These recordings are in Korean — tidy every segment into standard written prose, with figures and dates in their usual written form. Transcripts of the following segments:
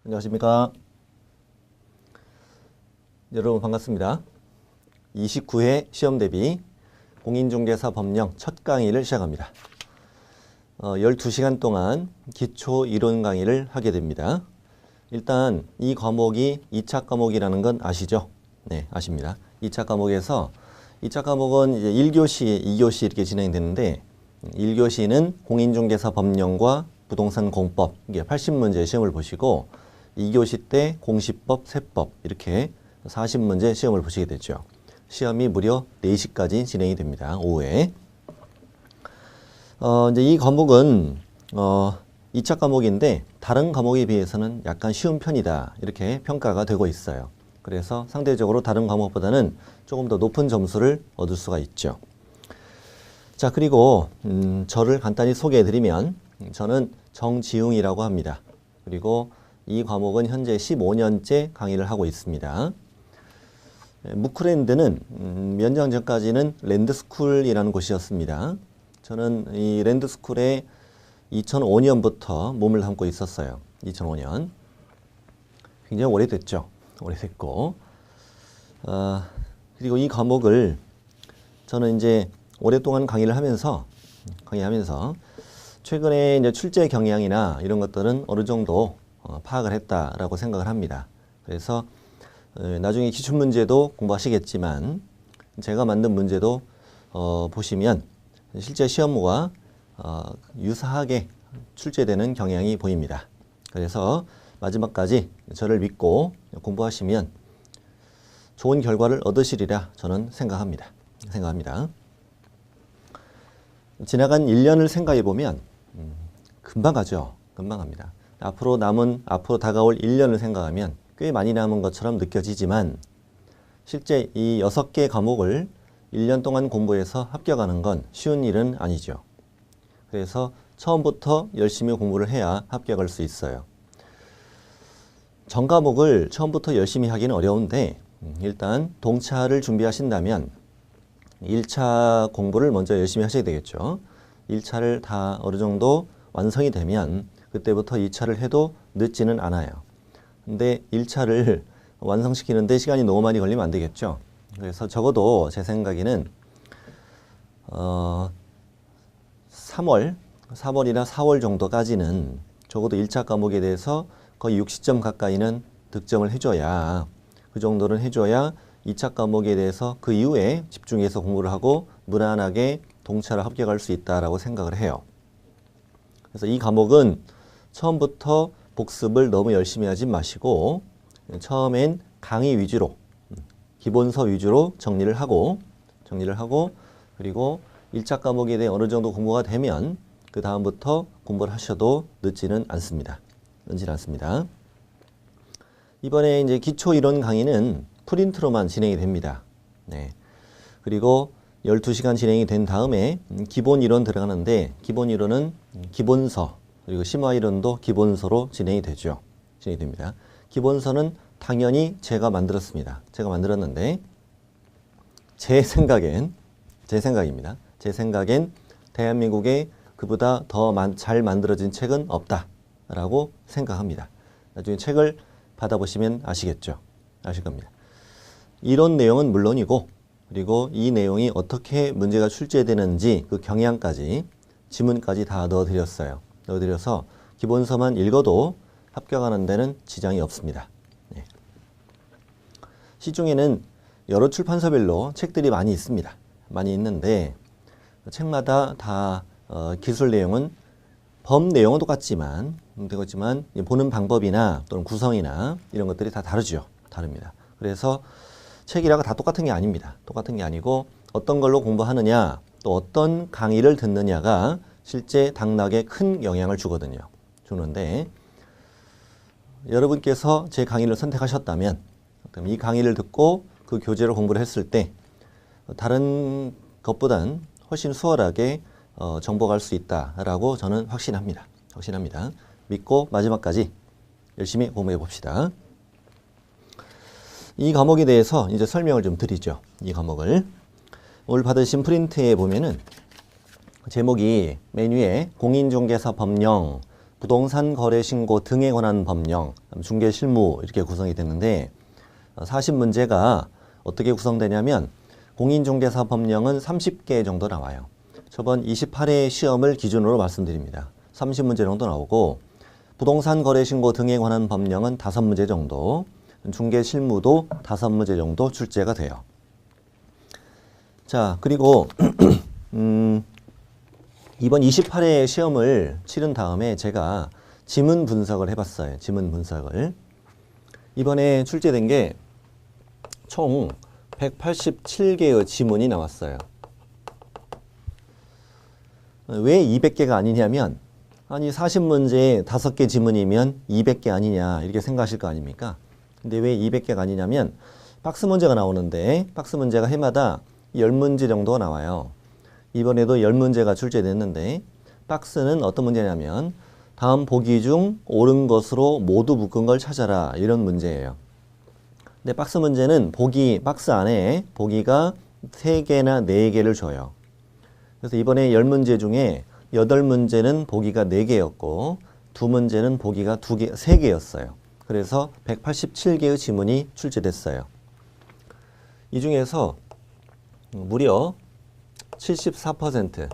안녕하십니까. 여러분 반갑습니다. 29회 시험 대비 공인중개사 법령 첫 강의를 시작합니다. 12시간 동안 기초 이론 강의를 하게 됩니다. 일단 이 과목이 2차 과목이라는 건 아시죠? 네, 아십니다. 2차 과목에서 2차 과목은 이제 1교시, 2교시 이렇게 진행되는데 1교시는 공인중개사 법령과 부동산 공법, 이게 80문제 시험을 보시고 2교시 때 공시법, 세법 이렇게 40문제 시험을 보시게 되죠. 시험이 무려 4시까지 진행이 됩니다. 오후에. 이제 이 과목은 2차 과목인데 다른 과목에 비해서는 약간 쉬운 편이다. 이렇게 평가가 되고 있어요. 그래서 상대적으로 다른 과목보다는 조금 더 높은 점수를 얻을 수가 있죠. 자, 그리고 저를 간단히 소개해 드리면 저는 정지웅이라고 합니다. 그리고 이 과목은 현재 15년째 강의를 하고 있습니다. 무크랜드는 몇 년 전까지는 랜드스쿨이라는 곳이었습니다. 저는 이 랜드스쿨에 2005년부터 몸을 담고 있었어요. 2005년. 굉장히 오래됐죠. 오래됐고. 그리고 이 과목을 저는 이제 오랫동안 강의하면서 최근에 이제 출제 경향이나 이런 것들은 어느 정도 파악을 했다라고 생각을 합니다. 그래서 나중에 기출문제도 공부하시겠지만 제가 만든 문제도 보시면 실제 시험과 유사하게 출제되는 경향이 보입니다. 그래서 마지막까지 저를 믿고 공부하시면 좋은 결과를 얻으시리라 저는 생각합니다. 지나간 1년을 생각해 보면 금방 가죠. 금방 갑니다. 앞으로 다가올 1년을 생각하면 꽤 많이 남은 것처럼 느껴지지만 실제 이 6개 과목을 1년 동안 공부해서 합격하는 건 쉬운 일은 아니죠. 그래서 처음부터 열심히 공부를 해야 합격할 수 있어요. 전 과목을 처음부터 열심히 하기는 어려운데 일단 동차를 준비하신다면 1차 공부를 먼저 열심히 하셔야 되겠죠. 1차를 다 어느 정도 완성이 되면 그때부터 2차를 해도 늦지는 않아요. 근데 1차를 완성시키는데 시간이 너무 많이 걸리면 안 되겠죠. 그래서 적어도 제 생각에는 3월이나 4월 정도까지는 적어도 1차 과목에 대해서 거의 60점 가까이는 득점을 해줘야 그 정도는 해줘야 2차 과목에 대해서 그 이후에 집중해서 공부를 하고 무난하게 동차를 합격할 수 있다라고 생각을 해요. 그래서 이 과목은 처음부터 복습을 너무 열심히 하지 마시고 처음엔 강의 위주로 기본서 위주로 정리를 하고 그리고 1차 과목에 대해 어느 정도 공부가 되면 그 다음부터 공부를 하셔도 늦지는 않습니다. 이번에 이제 기초 이론 강의는 프린트로만 진행이 됩니다. 네. 그리고 12시간 진행이 된 다음에 기본 이론 들어가는데 기본 이론은 기본서 그리고 심화 이론도 기본서로 진행이 됩니다. 기본서는 당연히 제가 만들었습니다. 제가 만들었는데 제 생각입니다. 제 생각엔 대한민국에 그보다 더 잘 만들어진 책은 없다라고 생각합니다. 나중에 책을 받아보시면 아실 겁니다. 이론 내용은 물론이고 그리고 이 내용이 어떻게 문제가 출제되는지 그 경향까지 지문까지 다 넣어드려서 기본서만 읽어도 합격하는 데는 지장이 없습니다. 네. 시중에는 여러 출판사별로 책들이 많이 있습니다. 많이 있는데 책마다 다 기술 내용은 법 내용은 똑같지만 보는 방법이나 또는 구성이나 이런 것들이 다 다릅니다. 그래서 책이라고 다 똑같은 게 아닙니다. 똑같은 게 아니고 어떤 걸로 공부하느냐 또 어떤 강의를 듣느냐가 실제 당락에 큰 영향을 주는데 여러분께서 제 강의를 선택하셨다면 그럼 이 강의를 듣고 그 교재를 공부를 했을 때 다른 것보단 훨씬 수월하게 정복할 수 있다라고 저는 확신합니다. 믿고 마지막까지 열심히 공부해 봅시다. 이 과목에 대해서 이제 설명을 좀 드리죠. 이 과목을 오늘 받으신 프린트에 보면은 제목이 맨 위에 공인중개사 법령 부동산 거래 신고 등에 관한 법령, 중개 실무 이렇게 구성이 됐는데 40문제가 어떻게 구성되냐면 공인중개사 법령은 30개 정도 나와요. 저번 28회 시험을 기준으로 말씀드립니다. 30문제 정도 나오고 부동산 거래 신고 등에 관한 법령은 5문제 정도, 중개 실무도 5문제 정도 출제가 돼요. 자, 그리고 이번 28회 시험을 치른 다음에 제가 지문 분석을 해봤어요. 지문 분석을. 이번에 출제된 게 총 187개의 지문이 나왔어요. 왜 200개가 아니냐면, 아니 40문제에 5개 지문이면 200개 아니냐 이렇게 생각하실 거 아닙니까? 근데 왜 200개가 아니냐면 박스 문제가 나오는데 박스 문제가 해마다 10문제 정도가 나와요. 이번에도 10문제가 출제됐는데 박스는 어떤 문제냐면 다음 보기 중 옳은 것으로 모두 묶은 걸 찾아라 이런 문제예요. 근데 박스 문제는 박스 안에 보기가 3개나 4개를 줘요. 그래서 이번에 10문제 중에 8문제는 보기가 4개였고 2문제는 보기가 3개였어요. 그래서 187개의 지문이 출제됐어요. 이 중에서 무려 73%의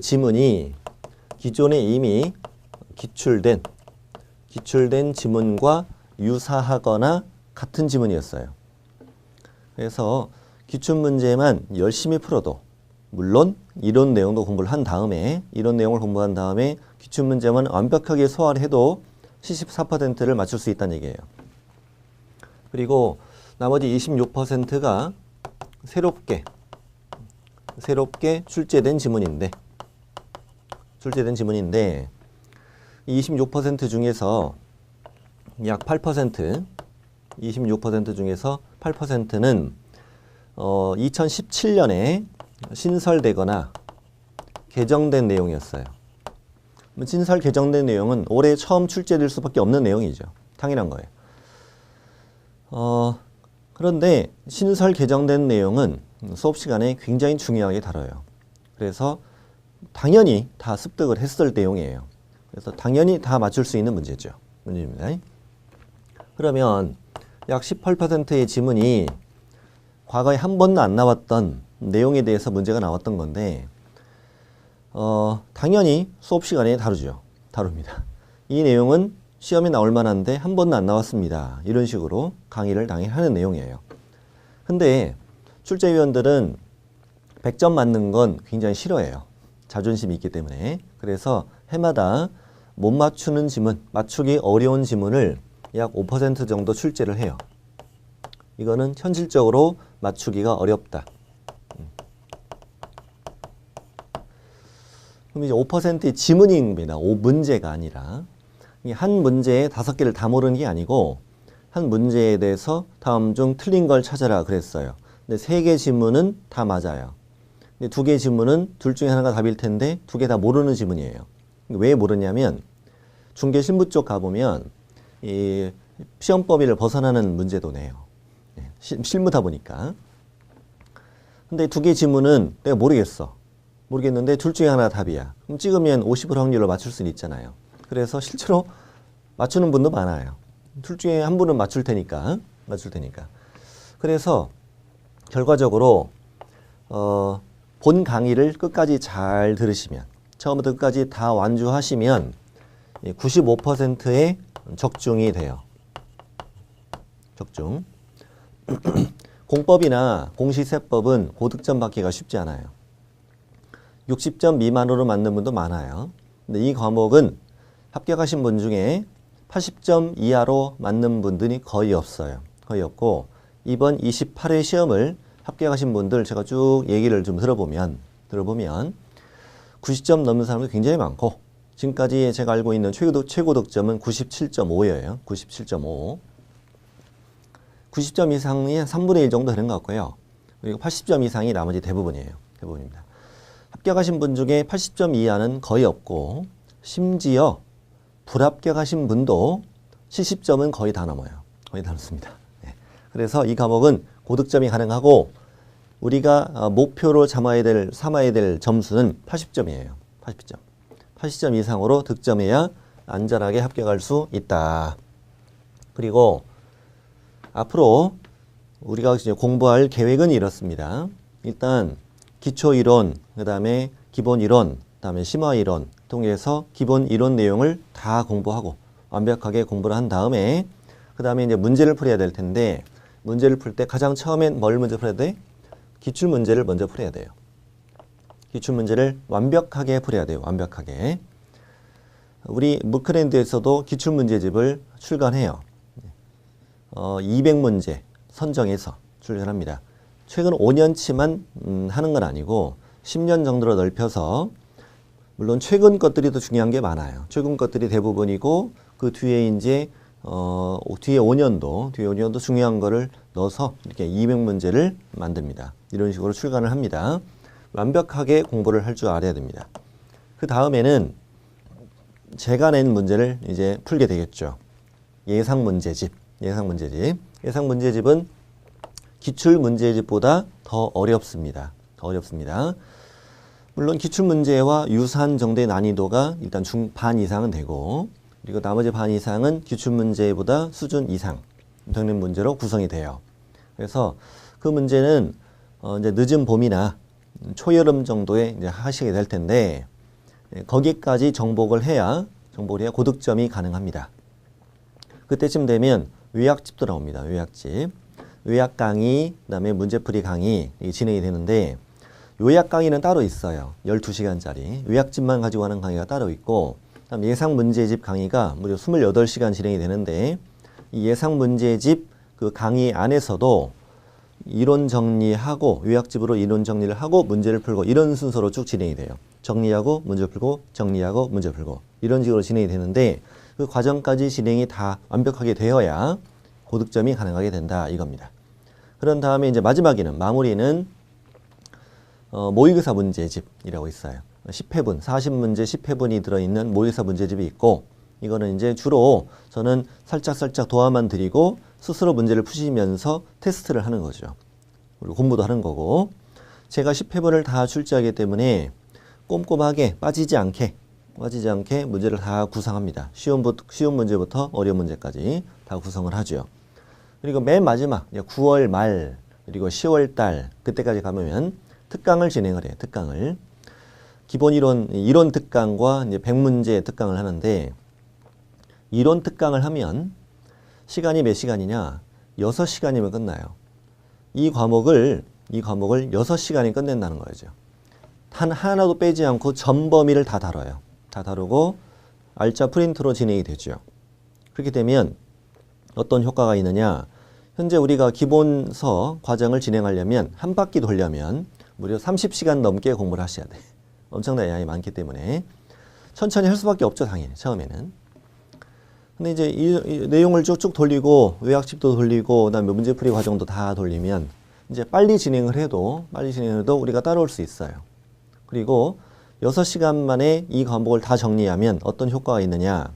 지문이 기존에 이미 기출된 지문과 유사하거나 같은 지문이었어요. 그래서 기출문제만 열심히 풀어도, 물론 이론 내용도 공부를 한 다음에, 이론 내용을 공부한 다음에 기출문제만 완벽하게 소화를 해도 74%를 맞출 수 있다는 얘기예요. 그리고 나머지 26%가 새롭게 출제된 지문인데 26% 중에서 약 26% 중에서 8%는 2017년에 신설되거나 개정된 내용이었어요. 신설 개정된 내용은 올해 처음 출제될 수밖에 없는 내용이죠. 당연한 거예요. 그런데 신설 개정된 내용은 수업 시간에 굉장히 중요하게 다뤄요. 그래서 당연히 다 습득을 했을 내용이에요. 그래서 당연히 다 맞출 수 있는 문제죠. 문제입니다. 그러면 약 18%의 지문이 과거에 한 번도 안 나왔던 내용에 대해서 문제가 나왔던 건데 당연히 수업 시간에 다룹니다. 이 내용은 시험에 나올 만한데 한 번도 안 나왔습니다. 이런 식으로 강의를 당연히 하는 내용이에요. 근데 출제위원들은 100점 맞는 건 굉장히 싫어해요. 자존심이 있기 때문에. 그래서 해마다 못 맞추는 지문, 맞추기 어려운 지문을 약 5% 정도 출제를 해요. 이거는 현실적으로 맞추기가 어렵다. 그럼 이제 5%의 지문입니다. 문제가 아니라. 한 문제에 5개를 다 모르는 게 아니고 한 문제에 대해서 다음 중 틀린 걸 찾아라 그랬어요. 근데 3개 지문은 다 맞아요. 근데 2개 지문은 둘 중에 하나가 답일 텐데 2개 다 모르는 지문이에요. 왜 모르냐면 중개 실무 쪽 가보면 이 시험 범위를 벗어나는 문제도 내요. 실무다 보니까. 근데 2개 지문은 내가 모르겠는데 둘 중에 하나 답이야. 그럼 찍으면 50% 확률로 맞출 수는 있잖아요. 그래서 실제로 맞추는 분도 많아요. 둘 중에 한 분은 맞출 테니까. 그래서 결과적으로 본 강의를 끝까지 잘 들으시면, 처음부터 끝까지 다 완주하시면 95%의 적중이 돼요. 적중. 공법이나 공시세법은 고득점 받기가 쉽지 않아요. 60점 미만으로 맞는 분도 많아요. 근데 이 과목은 합격하신 분 중에 80점 이하로 맞는 분들이 거의 없어요. 거의 없고 이번 28회 시험을 합격하신 분들 제가 쭉 얘기를 좀 들어보면 90점 넘는 사람도 굉장히 많고 지금까지 제가 알고 있는 최고 득점은 97.5예요. 97.5. 90점 이상이 한 3분의 1 정도 되는 것 같고요. 그리고 80점 이상이 나머지 대부분입니다. 합격하신 분 중에 80점 이하는 거의 없고 심지어 불합격하신 분도 70점은 거의 다 넘어요. 거의 다 넘습니다. 네. 그래서 이 과목은 고득점이 가능하고 우리가 목표로 삼아야 될 점수는 80점이에요. 80점. 80점 이상으로 득점해야 안전하게 합격할 수 있다. 그리고 앞으로 우리가 이제 공부할 계획은 이렇습니다. 일단 기초이론, 그 다음에 기본이론, 그 다음에 심화이론 통해서 기본 이론 내용을 다 공부하고 완벽하게 공부를 한 다음에 그 다음에 이제 문제를 풀어야 될 텐데 문제를 풀 때 가장 처음엔 뭘 먼저 풀어야 돼? 기출문제를 먼저 풀어야 돼요. 기출문제를 완벽하게 풀어야 돼요. 완벽하게. 우리 무크랜드에서도 기출문제집을 출간해요. 200문제 선정해서 출간합니다. 최근 5년치만 하는 건 아니고 10년 정도로 넓혀서 물론 최근 것들이 더 중요한 게 많아요. 최근 것들이 대부분이고 그 뒤에 이제 뒤에 5년도 중요한 거를 넣어서 이렇게 200문제를 만듭니다. 이런 식으로 출간을 합니다. 완벽하게 공부를 할 줄 알아야 됩니다. 그 다음에는 제가 낸 문제를 이제 풀게 되겠죠. 예상문제집. 예상문제집은 기출문제집보다 더 어렵습니다. 물론 기출문제와 유사한 정도의 난이도가 일단 반 이상은 되고 그리고 나머지 반 이상은 기출문제보다 수준 이상 되는 문제로 구성이 돼요. 그래서 그 문제는 이제 늦은 봄이나 초여름 정도에 이제 하시게 될 텐데 거기까지 정복을 해야 고득점이 가능합니다. 그때쯤 되면 요약집도 나옵니다. 요약 강의, 그다음에 문제풀이 강의 진행이 되는데 요약 강의는 따로 있어요. 12시간짜리. 요약집만 가지고 하는 강의가 따로 있고 그다음 예상 문제집 강의가 무려 28시간 진행이 되는데 이 예상 문제집 그 강의 안에서도 이론 정리하고 요약집으로 이론 정리를 하고 문제를 풀고 이런 순서로 쭉 진행이 돼요. 정리하고 문제 풀고 정리하고 문제 풀고 이런 식으로 진행이 되는데 그 과정까지 진행이 다 완벽하게 되어야 고득점이 가능하게 된다 이겁니다. 그런 다음에 이제 마무리는 모의고사 문제집이라고 있어요. 10회분, 40문제 10회분이 들어있는 모의고사 문제집이 있고 이거는 이제 주로 저는 살짝 도와만 드리고 스스로 문제를 푸시면서 테스트를 하는 거죠. 그리고 공부도 하는 거고 제가 10회분을 다 출제하기 때문에 꼼꼼하게 빠지지 않게 문제를 다 구상합니다. 쉬운 문제부터 어려운 문제까지 다 구성을 하죠. 그리고 맨 마지막 9월 말 그리고 10월 달 그때까지 가면 특강을 진행을 해요. 특강을. 기본 이론 특강과 이제 100문제 특강을 하는데 이론 특강을 하면 시간이 몇 시간이냐? 6시간이면 끝나요. 이 과목을 6시간이 끝낸다는 거죠. 하나도 빼지 않고 전 범위를 다 다뤄요. 다 다루고 알짜 프린트로 진행이 되죠. 그렇게 되면 어떤 효과가 있느냐? 현재 우리가 기본서 과정을 진행하려면 한 바퀴 돌려면 무려 30시간 넘게 공부를 하셔야 돼. 엄청난 양이 많기 때문에 천천히 할 수밖에 없죠, 당연히 처음에는. 근데 이제 이 내용을 쭉쭉 돌리고 요약집도 돌리고 그다음에 문제풀이 과정도 다 돌리면 이제 빨리 진행을 해도 우리가 따라올 수 있어요. 그리고 6시간 만에 이 과목을 다 정리하면 어떤 효과가 있느냐?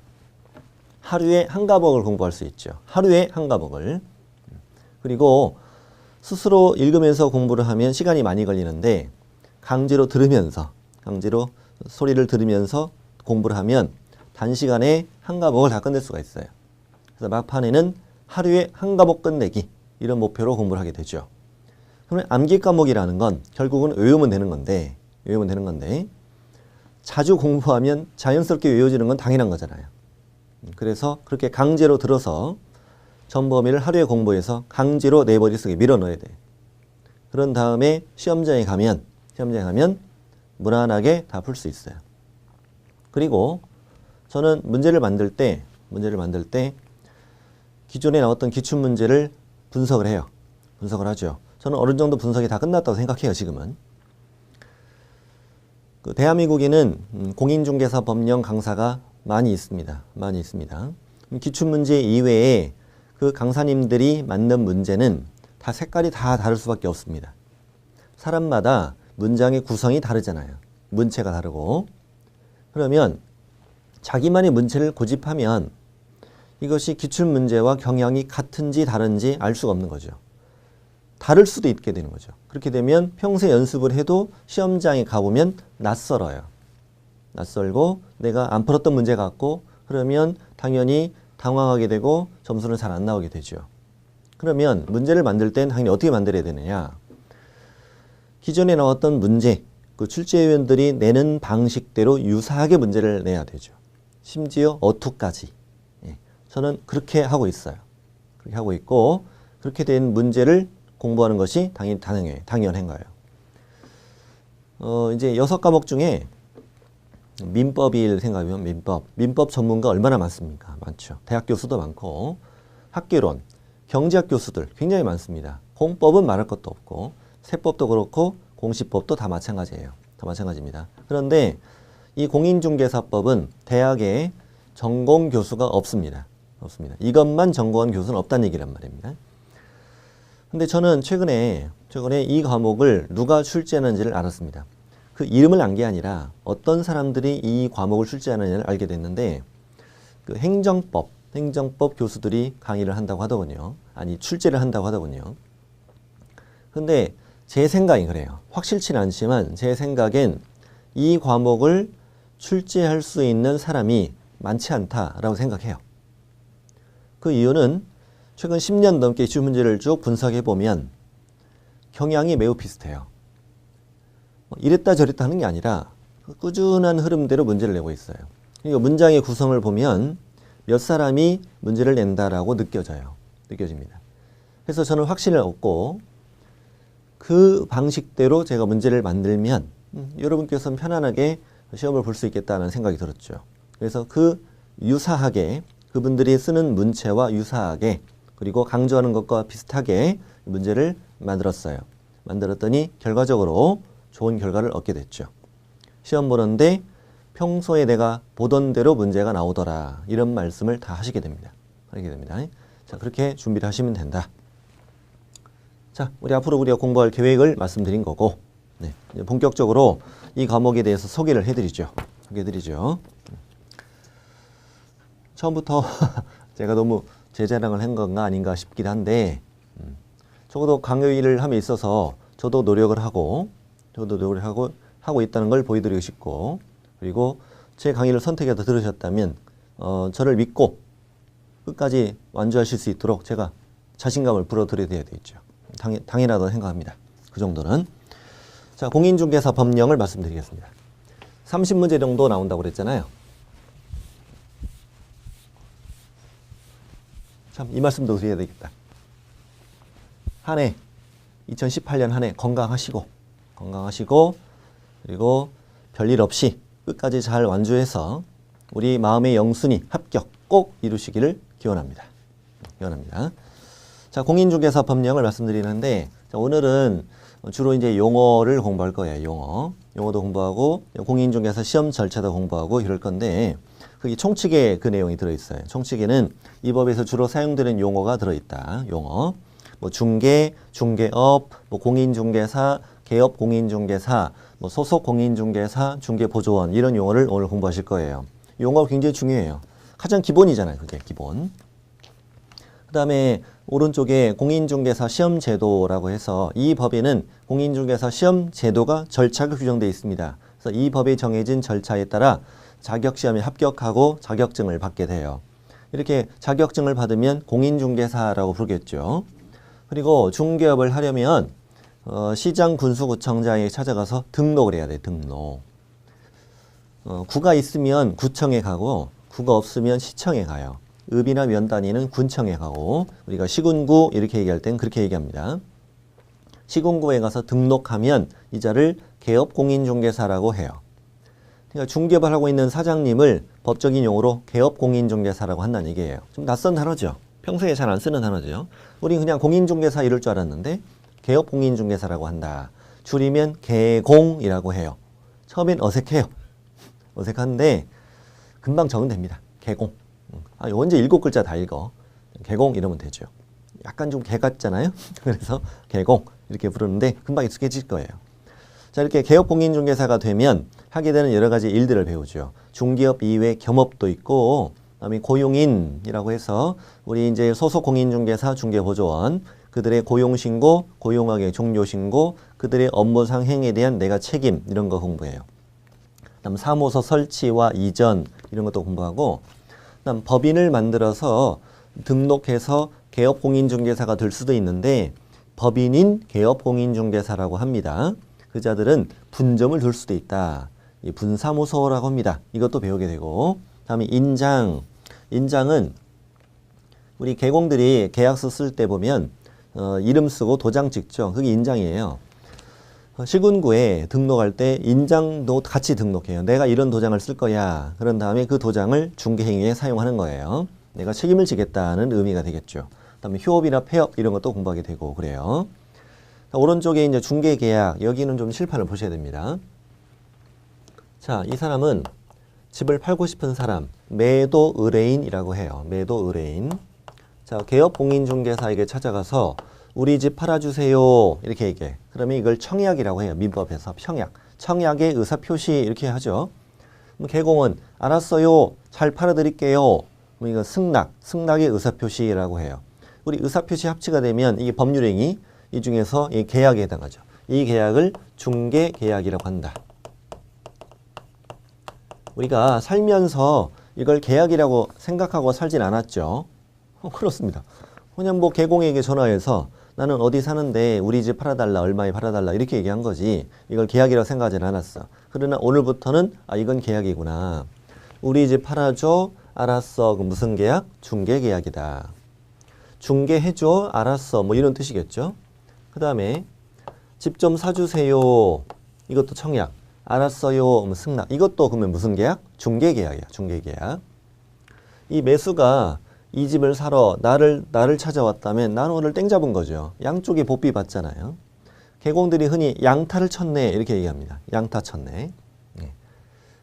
하루에 한 과목을 공부할 수 있죠. 하루에 한 과목을. 그리고 스스로 읽으면서 공부를 하면 시간이 많이 걸리는데 강제로 소리를 들으면서 공부를 하면 단시간에 한 과목을 다 끝낼 수가 있어요. 그래서 막판에는 하루에 한 과목 끝내기 이런 목표로 공부를 하게 되죠. 그러면 암기 과목이라는 건 결국은 외우면 되는 건데 자주 공부하면 자연스럽게 외워지는 건 당연한 거잖아요. 그래서 그렇게 강제로 들어서 전 범위를 하루에 공부해서 강제로 내 머릿속에 밀어넣어야 돼요. 그런 다음에 시험장에 가면 무난하게 다 풀 수 있어요. 그리고 저는 문제를 만들 때 기존에 나왔던 기출문제를 분석을 하죠. 저는 어느 정도 분석이 다 끝났다고 생각해요, 지금은. 대한민국에는 공인중개사 법령 강사가 많이 있습니다. 기출문제 이외에 그 강사님들이 만든 문제는 다 색깔이 다 다를 수밖에 없습니다. 사람마다 문장의 구성이 다르잖아요. 문체가 다르고. 그러면 자기만의 문체를 고집하면 이것이 기출문제와 경향이 같은지 다른지 알 수가 없는 거죠. 다를 수도 있게 되는 거죠. 그렇게 되면 평소에 연습을 해도 시험장에 가보면 낯설어요. 낯설고 내가 안 풀었던 문제 같고 그러면 당연히 당황하게 되고 점수는 잘 안 나오게 되죠. 그러면 문제를 만들 땐 당연히 어떻게 만들어야 되느냐. 기존에 나왔던 문제, 그 출제위원들이 내는 방식대로 유사하게 문제를 내야 되죠. 심지어 어투까지. 예, 저는 그렇게 하고 있어요. 그렇게 하고 있고 그렇게 된 문제를 공부하는 것이 당연한 거예요. 이제 6과목 중에 민법일 생각이면 민법 전문가 얼마나 많습니까? 많죠. 대학 교수도 많고 학개론, 경제학 교수들 굉장히 많습니다. 공법은 말할 것도 없고 세법도 그렇고 공시법도 다 마찬가지예요. 다 마찬가지입니다. 그런데 이 공인중개사법은 대학에 전공 교수가 없습니다. 이것만 전공한 교수는 없다는 얘기란 말입니다. 근데 저는 최근에 이 과목을 누가 출제하는지를 알았습니다. 그 이름을 안 게 아니라 어떤 사람들이 이 과목을 출제하느냐를 알게 됐는데 그 행정법 교수들이 강의를 한다고 하더군요. 아니 출제를 한다고 하더군요. 근데 제 생각이 그래요. 확실치는 않지만 제 생각엔 이 과목을 출제할 수 있는 사람이 많지 않다라고 생각해요. 그 이유는 최근 10년 넘게 이슈 문제를 쭉 분석해 보면 경향이 매우 비슷해요. 이랬다 저랬다 하는 게 아니라 꾸준한 흐름대로 문제를 내고 있어요. 그러니까 문장의 구성을 보면 몇 사람이 문제를 낸다라고 느껴집니다. 그래서 저는 확신을 얻고 그 방식대로 제가 문제를 만들면 여러분께서는 편안하게 시험을 볼 수 있겠다는 생각이 들었죠. 그래서 유사하게 그분들이 쓰는 문체와 유사하게 그리고 강조하는 것과 비슷하게 문제를 만들었어요. 만들었더니 결과적으로 좋은 결과를 얻게 됐죠. 시험 보는데 평소에 내가 보던 대로 문제가 나오더라. 이런 말씀을 다 하시게 됩니다. 자, 그렇게 준비를 하시면 된다. 자, 앞으로 우리가 공부할 계획을 말씀드린 거고, 네, 이제 본격적으로 이 과목에 대해서 소개를 해드리죠. 처음부터 제가 너무 제 자랑을 한 건가 아닌가 싶긴 한데, 적어도 강의를 함에 있어서 저도 노력을 하고 있다는 걸 보여드리고 싶고, 그리고 제 강의를 선택해서 들으셨다면 저를 믿고 끝까지 완주하실 수 있도록 제가 자신감을 불어드려야 되겠죠. 당연하다고 생각합니다. 그 정도는. 자, 공인중개사 법령을 말씀드리겠습니다. 30문제 정도 나온다고 그랬잖아요. 참, 이 말씀도 드려야 되겠다. 한 해, 2018년 한 해 건강하시고, 그리고 별일 없이 끝까지 잘 완주해서 우리 마음의 영순위 합격 꼭 이루시기를 기원합니다. 자, 공인중개사 법령을 말씀드리는데, 자, 오늘은 주로 이제 용어를 공부할 거예요. 용어도 공부하고, 공인중개사 시험 절차도 공부하고 이럴 건데, 그게 총칙에 그 내용이 들어있어요. 총칙에는 이 법에서 주로 사용되는 용어가 들어있다. 용어. 중개, 중개업, 공인중개사, 개업 공인중개사, 소속 공인중개사, 중개보조원 이런 용어를 오늘 공부하실 거예요. 용어가 굉장히 중요해요. 가장 기본이잖아요. 그게 기본. 그 다음에 오른쪽에 공인중개사 시험제도라고 해서 이 법에는 공인중개사 시험제도가 절차가 규정되어 있습니다. 그래서 이 법에 정해진 절차에 따라 자격시험에 합격하고 자격증을 받게 돼요. 이렇게 자격증을 받으면 공인중개사라고 부르겠죠. 그리고 중개업을 하려면 시장 군수구청장에 찾아가서 등록을 해야 돼. 등록. 구가 있으면 구청에 가고 구가 없으면 시청에 가요. 읍이나 면단위는 군청에 가고 우리가 시군구 이렇게 얘기할 땐 그렇게 얘기합니다. 시군구에 가서 등록하면 이자를 개업공인중개사라고 해요. 그러니까 중개업을 하고 있는 사장님을 법적인 용어로 개업공인중개사라고 한다는 얘기예요. 좀 낯선 단어죠. 평소에 잘 안 쓰는 단어죠. 우리 그냥 공인중개사 이럴 줄 알았는데 개업공인중개사라고 한다. 줄이면 개공이라고 해요. 처음엔 어색해요. 어색한데 금방 적으면 됩니다. 개공. 언제 7글자 다 읽어. 개공 이러면 되죠. 약간 좀 개 같잖아요. 그래서 개공 이렇게 부르는데 금방 익숙해질 거예요. 자, 이렇게 개업공인중개사가 되면 하게 되는 여러 가지 일들을 배우죠. 중개업 이외에 겸업도 있고, 그다음에 고용인이라고 해서 우리 이제 소속 공인중개사, 중개보조원 그들의 고용신고, 고용학의 종료신고, 그들의 업무상 행위에 대한 내가 책임 이런 거 공부해요. 그다음 사무소 설치와 이전 이런 것도 공부하고, 그다음 법인을 만들어서 등록해서 개업공인중개사가 될 수도 있는데 법인인 개업공인중개사라고 합니다. 그 자들은 분점을 둘 수도 있다. 이 분사무소라고 합니다. 이것도 배우게 되고, 다음에 인장. 인장은 우리 개공들이 계약서 쓸 때 보면 이름 쓰고 도장 찍죠. 그게 인장이에요. 시군구에 등록할 때 인장도 같이 등록해요. 내가 이런 도장을 쓸 거야. 그런 다음에 그 도장을 중개행위에 사용하는 거예요. 내가 책임을 지겠다는 의미가 되겠죠. 그다음에 휴업이나 폐업 이런 것도 공부하게 되고 그래요. 오른쪽에 이제 중개계약, 여기는 좀 칠판을 보셔야 됩니다. 자, 이 사람은 집을 팔고 싶은 사람, 매도 의뢰인이라고 해요. 매도 의뢰인. 자, 개업공인중개사에게 찾아가서 우리 집 팔아주세요 이렇게 얘기해. 그러면 이걸 청약이라고 해요. 민법에서 청약. 청약의 의사표시 이렇게 하죠. 개공은 알았어요. 잘 팔아드릴게요. 이거 승낙. 승낙의 의사표시라고 해요. 우리 의사표시 합치가 되면 이게 법률행위, 이 중에서 이 계약에 해당하죠. 이 계약을 중개계약이라고 한다. 우리가 살면서 이걸 계약이라고 생각하고 살진 않았죠. 그렇습니다. 그냥 뭐 개공에게 전화해서 나는 어디 사는데 우리 집 팔아달라, 얼마에 팔아달라 이렇게 얘기한 거지 이걸 계약이라고 생각하진 않았어. 그러나 오늘부터는 이건 계약이구나. 우리 집 팔아줘. 알았어. 그 무슨 계약? 중개계약이다. 중개해줘. 알았어. 뭐 이런 뜻이겠죠. 그 다음에 집 좀 사주세요. 이것도 청약. 알았어요. 승낙. 이것도 그러면 무슨 계약? 중개계약이야. 중개계약. 이 매수가 이 집을 사러 나를 찾아왔다면 나는 오늘 땡 잡은 거죠. 양쪽이 복비 받잖아요. 개공들이 흔히 양타를 쳤네 이렇게 얘기합니다. 양타 쳤네. 네.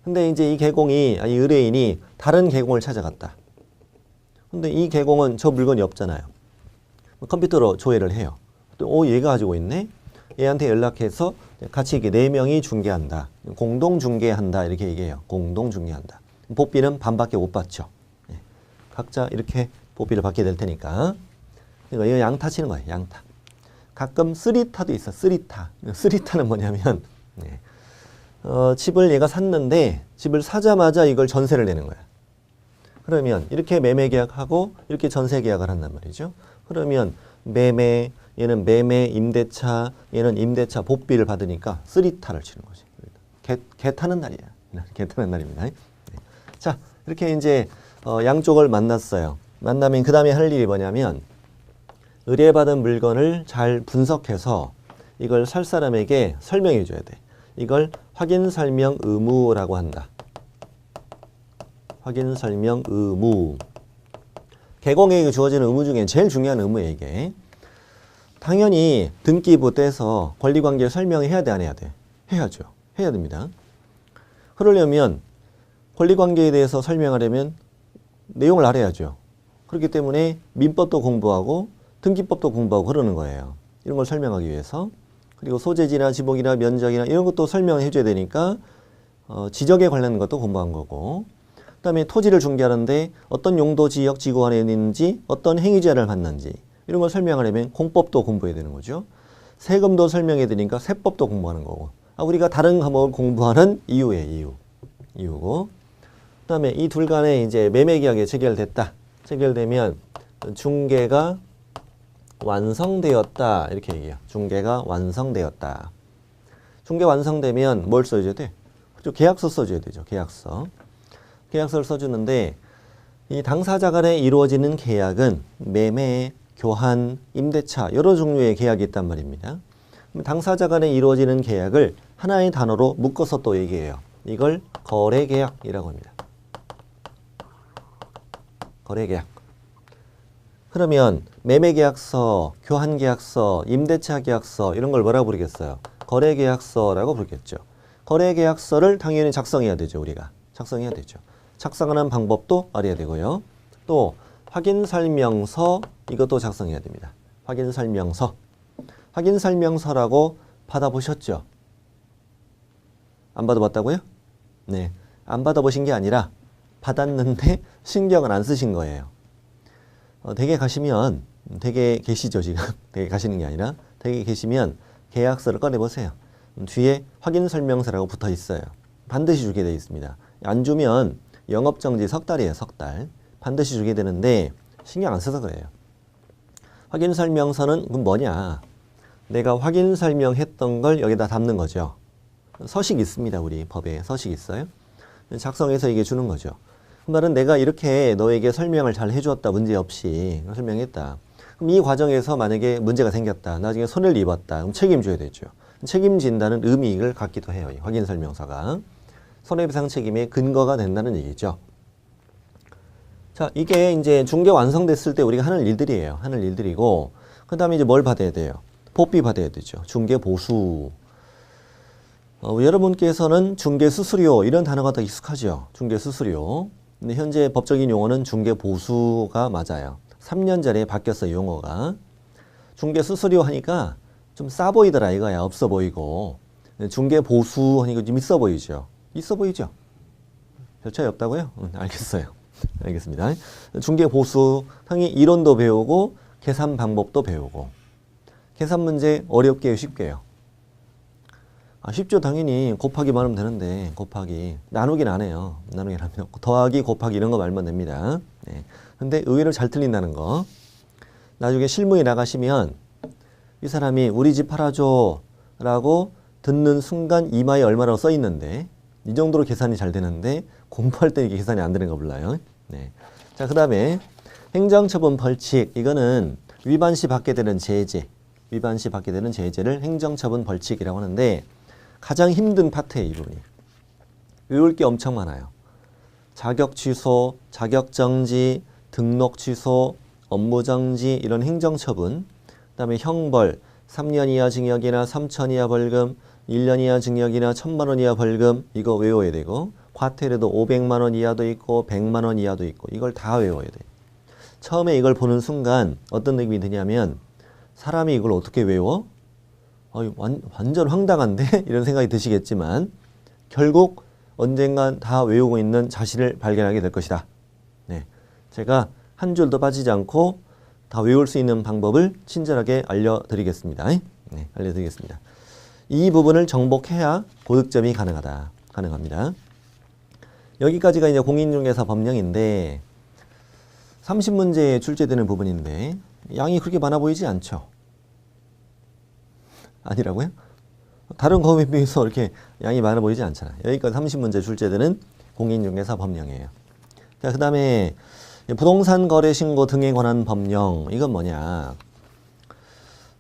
근데 이제 이 개공이, 이 의뢰인이 다른 개공을 찾아갔다. 근데 이 개공은 저 물건이 없잖아요. 컴퓨터로 조회를 해요. 또 얘가 가지고 있네. 얘한테 연락해서 같이 이렇게 4명이 중개한다. 공동 중개한다 이렇게 얘기해요. 공동 중개한다. 복비는 반밖에 못 받죠. 네. 각자 이렇게 복비를 받게 될 테니까. 그러니까 이거 양타 치는 거예요. 양타. 가끔 쓰리타도 있어. 쓰리타. 쓰리타는 뭐냐면 네. 집을 얘가 샀는데 집을 사자마자 이걸 전세를 내는 거야. 그러면 이렇게 매매 계약하고 이렇게 전세 계약을 한단 말이죠. 그러면 매매, 얘는 매매, 임대차, 얘는 임대차 복비를 받으니까 쓰리타를 치는 거지. 개 타는 날이야. 개 타는 날입니다. 네. 자, 이렇게 이제 양쪽을 만났어요. 만나면 그 다음에 할 일이 뭐냐면 의뢰받은 물건을 잘 분석해서 이걸 살 사람에게 설명해 줘야 돼. 이걸 확인 설명 의무라고 한다. 확인 설명 의무. 개공에게 주어지는 의무 중에 제일 중요한 의무예요, 이게. 당연히 등기부 떼서 권리관계 설명해야 돼, 안 해야 돼? 해야죠. 해야 됩니다. 그러려면 권리관계에 대해서 설명하려면 내용을 알아야죠. 그렇기 때문에 민법도 공부하고 등기법도 공부하고 그러는 거예요. 이런 걸 설명하기 위해서. 그리고 소재지나 지목이나 면적이나 이런 것도 설명해 줘야 되니까 지적에 관련된 것도 공부한 거고, 그 다음에 토지를 중개하는데 어떤 용도, 지역, 지구 안에 있는지, 어떤 행위자를 받는지 이런 걸 설명하려면 공법도 공부해야 되는 거죠. 세금도 설명해야 되니까 세법도 공부하는 거고, 우리가 다른 과목을 공부하는 이유예요. 이유고, 그 다음에 이 둘 간에 이제 매매계약이 체결됐다. 체결되면 중개가 완성되었다 이렇게 얘기해요. 중개가 완성되었다. 중개 완성되면 뭘 써줘야 돼? 그렇죠. 계약서 써줘야 되죠. 계약서. 계약서를 써주는데 이 당사자 간에 이루어지는 계약은 매매, 교환, 임대차 여러 종류의 계약이 있단 말입니다. 당사자 간에 이루어지는 계약을 하나의 단어로 묶어서 또 얘기해요. 이걸 거래계약이라고 합니다. 거래계약. 그러면 매매계약서, 교환계약서, 임대차계약서 이런 걸 뭐라고 부르겠어요? 거래계약서라고 부르겠죠. 거래계약서를 당연히 작성해야 되죠. 우리가 작성해야 되죠. 작성하는 방법도 알아야 되고요. 또 확인설명서 이것도 작성해야 됩니다. 확인설명서. 확인설명서라고 받아보셨죠? 안 받아봤다고요? 네, 안 받아보신 게 아니라 받았는데 신경을 안 쓰신 거예요. 댁에 가시면, 댁에 계시죠 지금? 댁에 가시는 게 아니라 댁에 계시면 계약서를 꺼내보세요. 뒤에 확인설명서라고 붙어 있어요. 반드시 주게 되어 있습니다. 안 주면 영업정지 석 달이에요. 석 달. 반드시 주게 되는데 신경 안 써서 그래요. 확인설명서는 그럼 뭐냐? 내가 확인설명했던 걸 여기다 담는 거죠. 서식 있습니다. 우리 법에 서식 있어요. 작성해서 이게 주는 거죠. 그 말은 내가 이렇게 너에게 설명을 잘 해주었다. 문제없이 설명했다. 그럼 이 과정에서 만약에 문제가 생겼다. 나중에 손해를 입었다. 그럼 책임져야 되죠. 책임진다는 의미를 갖기도 해요. 이 확인설명서가. 손해배상 책임의 근거가 된다는 얘기죠. 자, 이게 이제 중개 완성됐을 때 우리가 하는 일들이에요. 하는 일들이고, 그 다음에 이제 뭘 받아야 돼요? 보비 받아야 되죠. 중개 보수. 여러분께서는 중개 수수료 이런 단어가 더 익숙하죠. 중개 수수료. 근데 현재 법적인 용어는 중개 보수가 맞아요. 3년 전에 바뀌었어요. 용어가. 중개 수수료 하니까 좀 싸 보이더라 이거야. 없어 보이고. 중개 보수 하니까 좀 있어 보이죠. 있어 보이죠. 별 차이 없다고요? 알겠어요. 알겠습니다. 중개 보수 항의 이론도 배우고 계산 방법도 배우고. 계산 문제 어렵게 해요? 쉽게 해요? 쉽죠. 당연히 곱하기만 하면 되는데 곱하기 나누긴 안 해요. 나누긴 하면 더하기 곱하기 이런 거 말면 됩니다. 네. 근데 의외로 잘 틀린다는 거. 나중에 실무에 나가시면 이 사람이 우리 집 팔아줘 라고 듣는 순간 이마에 얼마라고 써 있는데 이 정도로 계산이 잘 되는데 공부할 때 이게 계산이 안 되는 거 몰라요. 네. 자, 그 다음에 행정처분 벌칙. 이거는 위반 시 받게 되는 제재. 위반 시 받게 되는 제재를 행정처분 벌칙이라고 하는데 가장 힘든 파트예요. 이 부분이. 외울 게 엄청 많아요. 자격 취소, 자격 정지, 등록 취소, 업무 정지 이런 행정처분. 그 다음에 형벌, 3년 이하 징역이나 3천 이하 벌금, 1년 이하 징역이나 1,000만 원 이하 벌금 이거 외워야 되고 과태료도 500만 원 이하도 있고 100만 원 이하도 있고 이걸 다 외워야 돼요. 처음에 이걸 보는 순간 어떤 느낌이 드냐면 사람이 이걸 어떻게 외워? 완전 황당한데? 이런 생각이 드시겠지만 결국 언젠간 다 외우고 있는 자신을 발견하게 될 것이다. 네, 제가 한 줄도 빠지지 않고 다 외울 수 있는 방법을 친절하게 알려드리겠습니다. 네, 알려드리겠습니다. 이 부분을 정복해야 고득점이 가능합니다. 여기까지가 이제 공인중개사 법령인데 30문제에 출제되는 부분인데 양이 그렇게 많아 보이지 않죠? 아니라고요? 다른 법에 비해서 이렇게 양이 많아 보이지 않잖아요. 여기까지 30문제 출제되는 공인중개사 법령이에요. 자, 그 다음에 부동산 거래 신고 등에 관한 법령. 이건 뭐냐?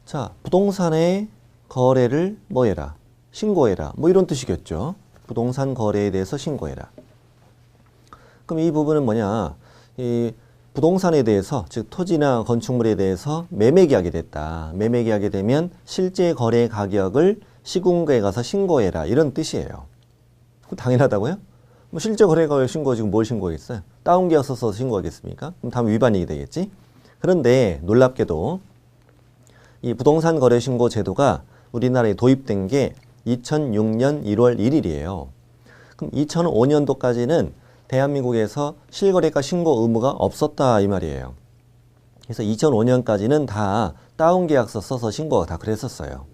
자, 부동산의 거래를 뭐 해라? 신고해라. 뭐 이런 뜻이겠죠. 부동산 거래에 대해서 신고해라. 그럼 이 부분은 뭐냐? 이 부동산에 대해서, 즉 토지나 건축물에 대해서 매매계약이 됐다. 매매계약이 되면 실제 거래 가격을 시군구에 가서 신고해라. 이런 뜻이에요. 당연하다고요? 뭐 실제 거래 가격 신고 지금 뭘 신고하겠어요? 다운계약 써서 신고하겠습니까? 그럼 다음 위반이 되겠지? 그런데 놀랍게도 이 부동산 거래 신고 제도가 우리나라에 도입된 게 2006년 1월 1일이에요. 그럼 2005년도까지는 대한민국에서 실거래가 신고 의무가 없었다 이 말이에요. 그래서 2005년까지는 다 다운계약서 써서 신고가 다 그랬었어요.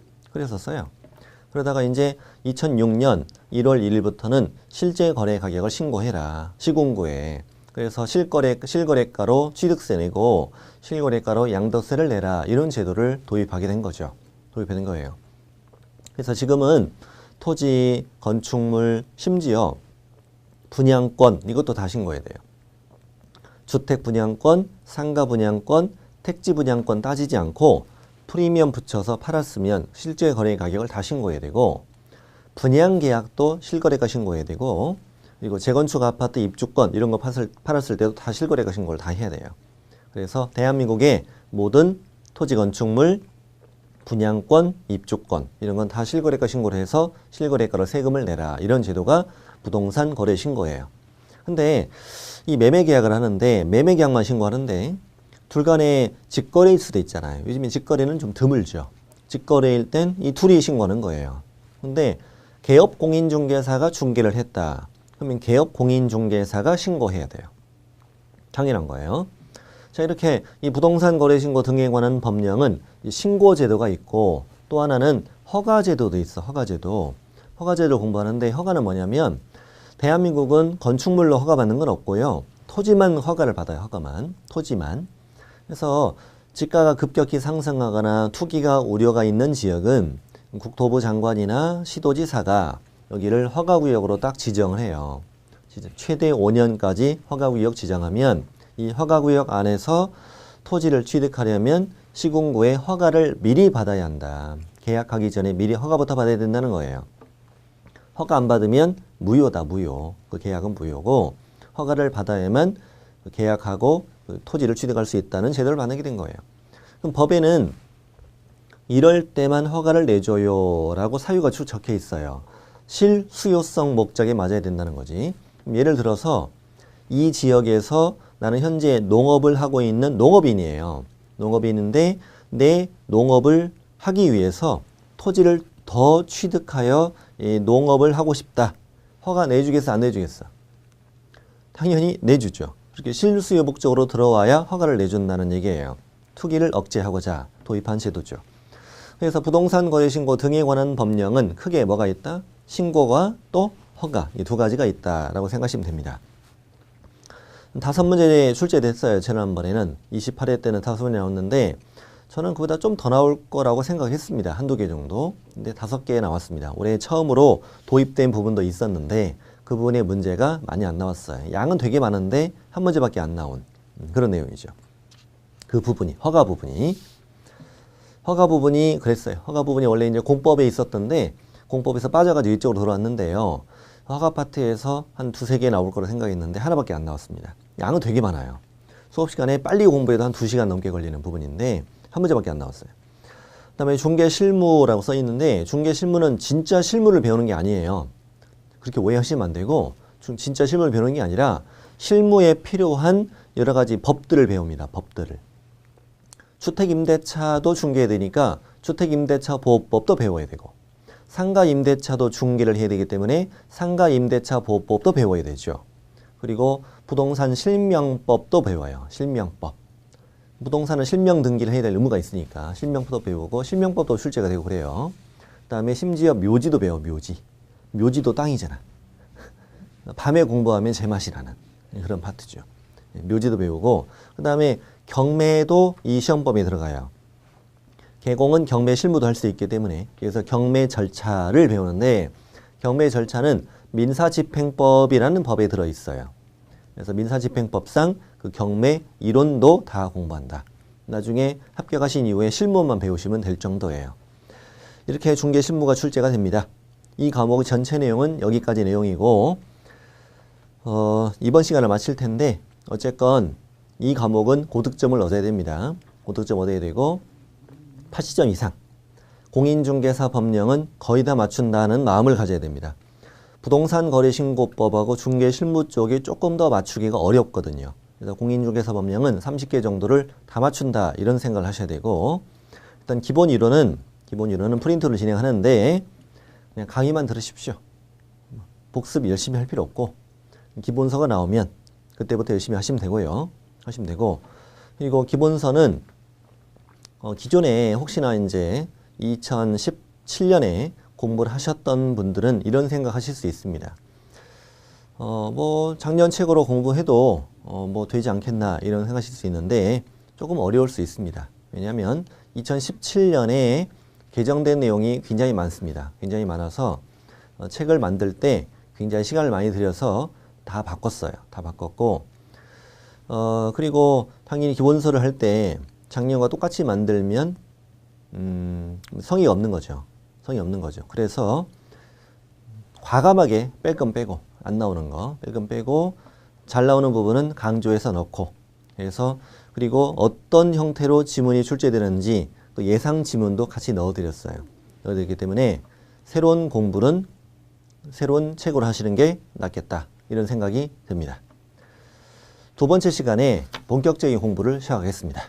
그러다가 이제 2006년 1월 1일부터는 실제 거래 가격을 신고해라. 시군구에. 그래서 실거래가로 취득세 내고 실거래가로 양도세를 내라. 이런 제도를 도입하게 된 거죠. 도입된 거예요. 그래서 지금은 토지, 건축물, 심지어 분양권 이것도 다 신고해야 돼요. 주택 분양권, 상가 분양권, 택지 분양권 따지지 않고 프리미엄 붙여서 팔았으면 실제 거래 가격을 다 신고해야 되고 분양 계약도 실거래가 신고해야 되고 그리고 재건축 아파트 입주권 이런 거 팔았을 때도 다 실거래가 신고를 다 해야 돼요. 그래서 대한민국의 모든 토지 건축물, 분양권, 입주권 이런 건 다 실거래가 신고를 해서 실거래가로 세금을 내라. 이런 제도가 부동산 거래 신고예요. 근데 이 매매 계약을 하는데 매매 계약만 신고하는데 둘 간에 직거래일 수도 있잖아요. 요즘에 직거래는 좀 드물죠. 직거래일 땐 이 둘이 신고하는 거예요. 근데 개업 공인중개사가 중개를 했다. 그러면 개업 공인중개사가 신고해야 돼요. 당연한 거예요. 자, 이렇게 이 부동산 거래 신고 등에 관한 법령은 신고 제도가 있고 또 하나는 허가 제도도 있어. 허가 허가제를 공부하는데 허가는 뭐냐면 대한민국은 건축물로 허가받는 건 없고요. 토지만 허가를 받아요. 허가만. 토지만. 그래서 지가가 급격히 상승하거나 투기가 우려가 있는 지역은 국토부 장관이나 시도지사가 여기를 허가구역으로 딱 지정을 해요. 최대 5년까지 허가구역 지정하면 이 허가구역 안에서 토지를 취득하려면 시군구에 허가를 미리 받아야 한다. 계약하기 전에 미리 허가부터 받아야 된다는 거예요. 허가 안 받으면 무효다. 무효. 그 계약은 무효고 허가를 받아야만 계약하고 토지를 취득할 수 있다는 제도를 받게 된 거예요. 그럼 법에는 이럴 때만 허가를 내줘요 라고 사유가 쭉 적혀 있어요. 실수요성 목적에 맞아야 된다는 거지. 예를 들어서 이 지역에서 나는 현재 농업을 하고 있는 농업인이에요. 농업인인데 내 농업을 하기 위해서 토지를 더 취득하여 이 농업을 하고 싶다. 허가 내주겠어? 안 내주겠어? 당연히 내주죠. 그렇게 실수요 목적으로 들어와야 허가를 내준다는 얘기예요. 투기를 억제하고자 도입한 제도죠. 그래서 부동산 거래 신고 등에 관한 법령은 크게 뭐가 있다? 신고가 또 허가 이 두 가지가 있다라고 생각하시면 됩니다. 5문제 출제됐어요. 지난번에는 28회 때는 5문제 나왔는데 저는 그보다 좀 더 나올 거라고 생각했습니다. 한두 개 정도. 근데 5개 나왔습니다. 올해 처음으로 도입된 부분도 있었는데 그 부분의 문제가 많이 안 나왔어요. 양은 되게 많은데 한 문제밖에 안 나온 그런 내용이죠. 그 부분이 허가 부분이 그랬어요. 허가 부분이 원래 이제 공법에 있었던데 공법에서 빠져가지고 이쪽으로 돌아왔는데요. 허가 파트에서 한 2-3개 나올 거라 생각했는데 하나밖에 안 나왔습니다. 양은 되게 많아요. 수업 시간에 빨리 공부해도 한 2시간 넘게 걸리는 부분인데 한 문제밖에 안 나왔어요. 그 다음에 중개실무라고 써 있는데 중개실무는 진짜 실무를 배우는 게 아니에요. 그렇게 오해하시면 안 되고 진짜 실무를 배우는 게 아니라 실무에 필요한 여러 가지 법들을 배웁니다. 법들을. 주택임대차도 중개해야 되니까 주택임대차 보호법도 배워야 되고 상가임대차도 중개를 해야 되기 때문에 상가임대차 보호법도 배워야 되죠. 그리고 부동산 실명법도 배워요. 실명법. 부동산은 실명 등기를 해야 될 의무가 있으니까 실명법도 배우고 실명법도 출제가 되고 그래요. 그 다음에 심지어 묘지도 배워. 묘지도 땅이잖아. 밤에 공부하면 제맛이 나는 그런 파트죠. 묘지도 배우고 그 다음에 경매도 이 시험법에 들어가요. 개공은 경매 실무도 할 수 있기 때문에 그래서 경매 절차를 배우는데 경매 절차는 민사집행법이라는 법에 들어있어요. 그래서 민사집행법상 그 경매 이론도 다 공부한다. 나중에 합격하신 이후에 실무만 배우시면 될 정도예요. 이렇게 중개실무가 출제가 됩니다. 이 과목 전체 내용은 여기까지 내용이고 이번 시간을 마칠 텐데 어쨌건 이 과목은 고득점을 얻어야 됩니다. 고득점 얻어야 되고 80점 이상. 공인중개사 법령은 거의 다 맞춘다는 마음을 가져야 됩니다. 부동산 거래신고법하고 중개실무 쪽이 조금 더 맞추기가 어렵거든요. 그래서 공인중개사 법령은 30개 정도를 다 맞춘다 이런 생각을 하셔야 되고 일단 기본 이론은 프린트를 진행하는데 그냥 강의만 들으십시오. 복습 열심히 할 필요 없고 기본서가 나오면 그때부터 열심히 하시면 되고요. 그리고 기본서는 기존에 혹시나 이제 2017년에 공부를 하셨던 분들은 이런 생각 하실 수 있습니다. 뭐 작년 책으로 공부해도 뭐 되지 않겠나 이런 생각하실 수 있는데 조금 어려울 수 있습니다. 왜냐하면 2017년에 개정된 내용이 굉장히 많습니다. 굉장히 많아서 책을 만들 때 굉장히 시간을 많이 들여서 다 바꿨어요. 다 바꿨고 그리고 당연히 기본서를 할 때 작년과 똑같이 만들면 성의가 없는 거죠. 그래서 과감하게 뺄 건 빼고 안 나오는 거 뺄 건 빼고 잘 나오는 부분은 강조해서 넣고 그래서 그리고 어떤 형태로 지문이 출제되는지 또 예상 지문도 같이 넣어드렸어요. 넣어드렸기 때문에 새로운 공부는 새로운 책으로 하시는 게 낫겠다 이런 생각이 듭니다. 두 번째 시간에 본격적인 공부를 시작하겠습니다.